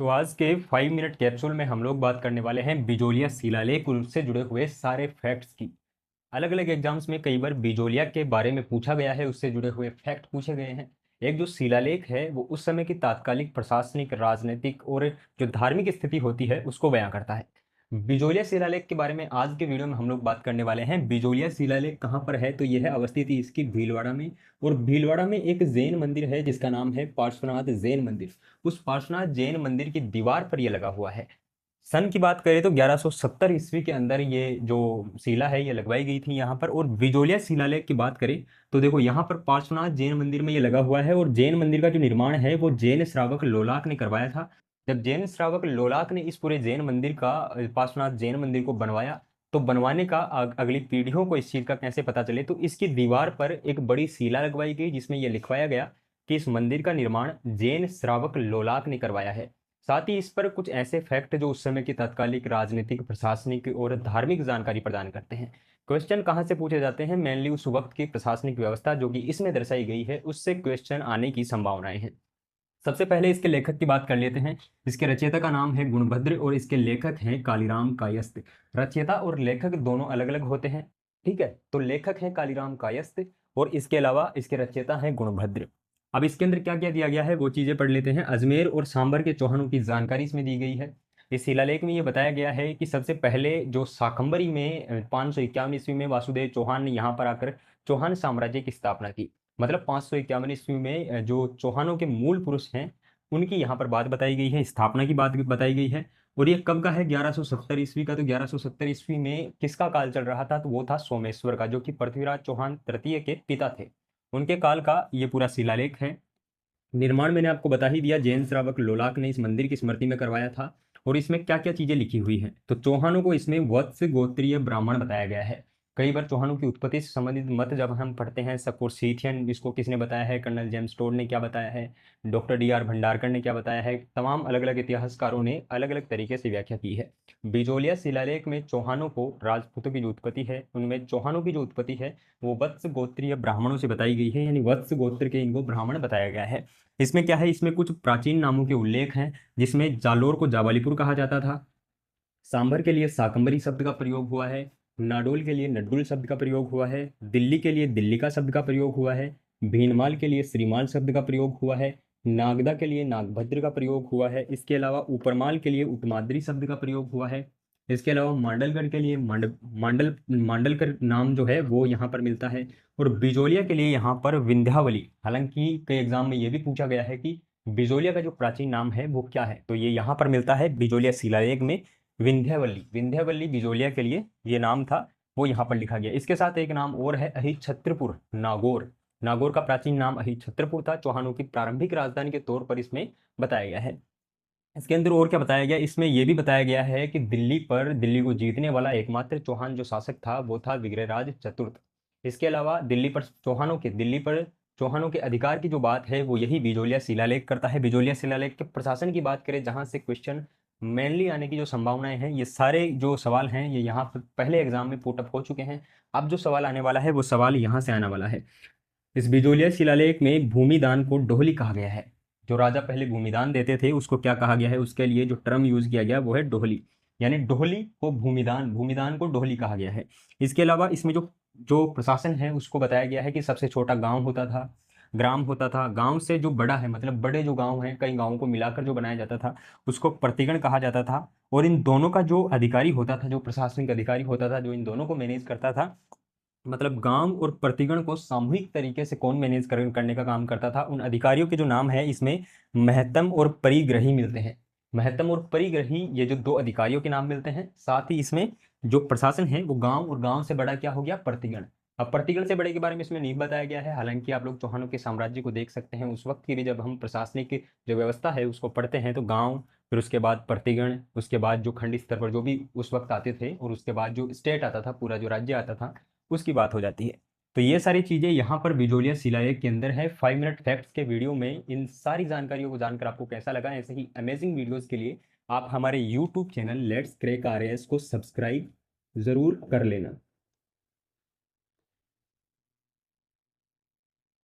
तो आज के 5 मिनट कैप्सूल में हम लोग बात करने वाले हैं बिजोलिया शिलालेख और उससे जुड़े हुए सारे फैक्ट्स की। अलग अलग एग्जाम्स में कई बार बिजोलिया के बारे में पूछा गया है, उससे जुड़े हुए फैक्ट पूछे गए हैं। एक जो शिलालेख है वो उस समय की तात्कालिक प्रशासनिक, राजनीतिक और जो धार्मिक स्थिति होती है उसको बयां करता है। बिजोलिया शिलालेख के बारे में आज के वीडियो में हम लोग बात करने वाले हैं। बिजोलिया शिलालेख कहाँ पर है, तो यह है अवस्थित है इसकी भीलवाड़ा में। और भीलवाड़ा में एक जैन मंदिर है जिसका नाम है पार्श्वनाथ जैन मंदिर। उस पार्श्वनाथ जैन मंदिर की दीवार पर यह लगा हुआ है। सन की बात करें तो 1170 ईस्वी के अंदर ये जो शिला है ये लगवाई गई थी यहाँ पर। और बिजोलिया शिलालेख की बात करें तो देखो यहाँ पर पार्श्वनाथ जैन मंदिर में ये लगा हुआ है। और जैन मंदिर का जो निर्माण है वो जैन श्रावक लोलाक ने करवाया था। जब जैन श्रावक लोलाक ने इस पूरे जैन मंदिर का, पार्श्वनाथ जैन मंदिर को बनवाया, तो बनवाने का अगली पीढ़ियों को इस चीज़ का कैसे पता चले, तो इसकी दीवार पर एक बड़ी शिला लगवाई गई जिसमें यह लिखवाया गया कि इस मंदिर का निर्माण जैन श्रावक लोलाक ने करवाया है। साथ ही इस पर कुछ ऐसे फैक्ट जो उस समय की तात्कालिक राजनीतिक, प्रशासनिक और धार्मिक जानकारी प्रदान करते हैं। क्वेश्चन कहाँ से पूछे जाते हैं, मेनली उस वक्त की प्रशासनिक व्यवस्था जो कि इसमें दर्शाई गई है उससे क्वेश्चन आने की संभावनाएं हैं। सबसे पहले इसके लेखक की बात कर लेते हैं। इसके रचयिता का नाम है गुणभद्र और इसके लेखक हैं कालीराम कायस्थ। रचयिता और लेखक दोनों अलग अलग होते हैं, ठीक है। तो लेखक हैं कालीराम कायस्थ और इसके अलावा इसके रचयिता हैं गुणभद्र। अब इसके अंदर क्या क्या दिया गया है वो चीजें पढ़ लेते हैं। अजमेर और सांबर के चौहानों की जानकारी इसमें दी गई है। इस शिलालेख में ये बताया गया है कि सबसे पहले जो शाकंभरी में 551 ईस्वी में वासुदेव चौहान ने यहाँ पर आकर चौहान साम्राज्य की स्थापना की। मतलब 551 ईस्वी में जो चौहानों के मूल पुरुष हैं उनकी यहाँ पर बात बताई गई है, स्थापना की बात बताई गई है। और ये कब का है, 1170 ईस्वी का। तो 1170 ईस्वी में किसका काल चल रहा था, तो वो था सोमेश्वर का, जो कि पृथ्वीराज चौहान तृतीय के पिता थे। उनके काल का ये पूरा शिलालेख है। निर्माण मैंने आपको बता ही दिया, जैन श्रावक लोलाक ने इस मंदिर की स्मृति में करवाया था। और इसमें क्या क्या चीजें लिखी हुई हैं, तो चौहानों को इसमें वत्स गोत्रीय ब्राह्मण बताया गया है। कई बार चौहानों की उत्पत्ति से संबंधित मत जब हम पढ़ते हैं, सकोर्सिथियन इसको किसने बताया है, कर्नल जेम्स टोड ने क्या बताया है, डॉक्टर डी आर भंडारकर ने क्या बताया है, तमाम अलग अलग इतिहासकारों ने अलग अलग तरीके से व्याख्या की है। बिजोलिया शिलालेख में चौहानों को, राजपूतों की जो उत्पत्ति है उनमें चौहानों की जो उत्पत्ति है वो वत्स गोत्रीय ब्राह्मणों से बताई गई है, यानी वत्स गोत्र के इनको ब्राह्मण बताया गया है। इसमें क्या है, इसमें कुछ प्राचीन नामों के उल्लेख हैं, जिसमें जालोर को जावालीपुर कहा जाता था, सांभर के लिए शाकंभरी शब्द का प्रयोग हुआ है, नाडोल के लिए नड्डुल शब्द का प्रयोग हुआ है, दिल्ली के लिए दिल्ली का शब्द का प्रयोग हुआ है, भीनमाल के लिए श्रीमाल शब्द का प्रयोग हुआ है, नागदा के लिए नागभद्र का प्रयोग हुआ है। इसके अलावा ऊपरमाल के लिए उपमाद्री शब्द का प्रयोग हुआ है। इसके अलावा मांडलगढ़ के लिए मांडलकर नाम जो है वो यहाँ पर मिलता है। और बिजोलिया के लिए यहाँ पर विंध्यावली, हालांकि कई एग्जाम में ये भी पूछा गया है कि बिजोलिया का जो प्राचीन नाम है वो क्या है, तो ये यहाँ पर मिलता है बिजोलिया शिलालेख में। विंध्यावली, विंध्यावली बिजोलिया के लिए ये नाम था, वो यहाँ पर लिखा गया। इसके साथ एक नाम और है अहिछत्रपुर नागौर। नागौर का प्राचीन नाम अहिछत्रपुर था, चौहानों की प्रारंभिक राजधानी के तौर पर इसमें बताया गया है। इसके अंदर और क्या बताया गया, इसमें यह भी बताया गया है कि दिल्ली को जीतने वाला एकमात्र चौहान जो शासक था वो था विग्रहराज चतुर्थ। इसके अलावा दिल्ली पर चौहानों के अधिकार की जो बात है वो यही बिजोलिया शिलालेख करता है। बिजोलिया शिलालेख के प्रशासन की बात करें, जहां से क्वेश्चन मेनली आने की जो संभावनाएं हैं, ये सारे जो सवाल हैं ये यहाँ पर पहले एग्जाम में पुटअप हो चुके हैं। अब जो सवाल आने वाला है वो सवाल यहाँ से आने वाला है। इस बिजोलिया शिलालेख में भूमिदान को डोहली कहा गया है। जो राजा पहले भूमिदान देते थे उसको क्या कहा गया है, उसके लिए जो टर्म यूज किया गया वो है डोहली, यानी डोहली को भूमिदान, भूमिदान को डोहली कहा गया है। इसके अलावा इसमें जो जो प्रशासन है उसको बताया गया है कि सबसे छोटा गांव होता था, ग्राम होता था। गांव से जो बड़ा है, मतलब बड़े जो गांव हैं, कई गांवों को मिलाकर जो बनाया जाता था उसको प्रतिगण कहा जाता था। और इन दोनों का जो अधिकारी होता था, जो प्रशासनिक अधिकारी होता था, जो इन दोनों को मैनेज करता था, मतलब गांव और प्रतिगण को सामूहिक तरीके से कौन मैनेज करने का काम करता था, उन अधिकारियों के जो नाम है इसमें महत्तम और परिग्रही मिलते हैं। महत्तम और परिग्रही ये जो दो अधिकारियों के नाम मिलते हैं। साथ ही इसमें जो प्रशासन है वो गांव, और गांव से बड़ा क्या हो गया, प्रतिगण। अब प्रतिगण से बड़े के बारे में इसमें नहीं बताया गया है, हालांकि आप लोग चौहानों के साम्राज्य को देख सकते हैं। उस वक्त की भी जब हम प्रशासनिक जो व्यवस्था है उसको पढ़ते हैं तो गांव, फिर उसके बाद प्रतिगण, उसके बाद जो खंड स्तर पर जो भी उस वक्त आते थे, और उसके बाद जो स्टेट आता था, पूरा जो राज्य आता था, उसकी बात हो जाती है। तो ये सारी चीज़ें यहाँ पर बिजोलिया शिलालेख के अंदर है। 5 मिनट फैक्ट्स के वीडियो में इन सारी जानकारियों को जानकर आपको कैसा लगा, ऐसे ही अमेजिंग वीडियोस के लिए आप हमारे YouTube channel let's crack RAS को सब्सक्राइब ज़रूर कर लेना।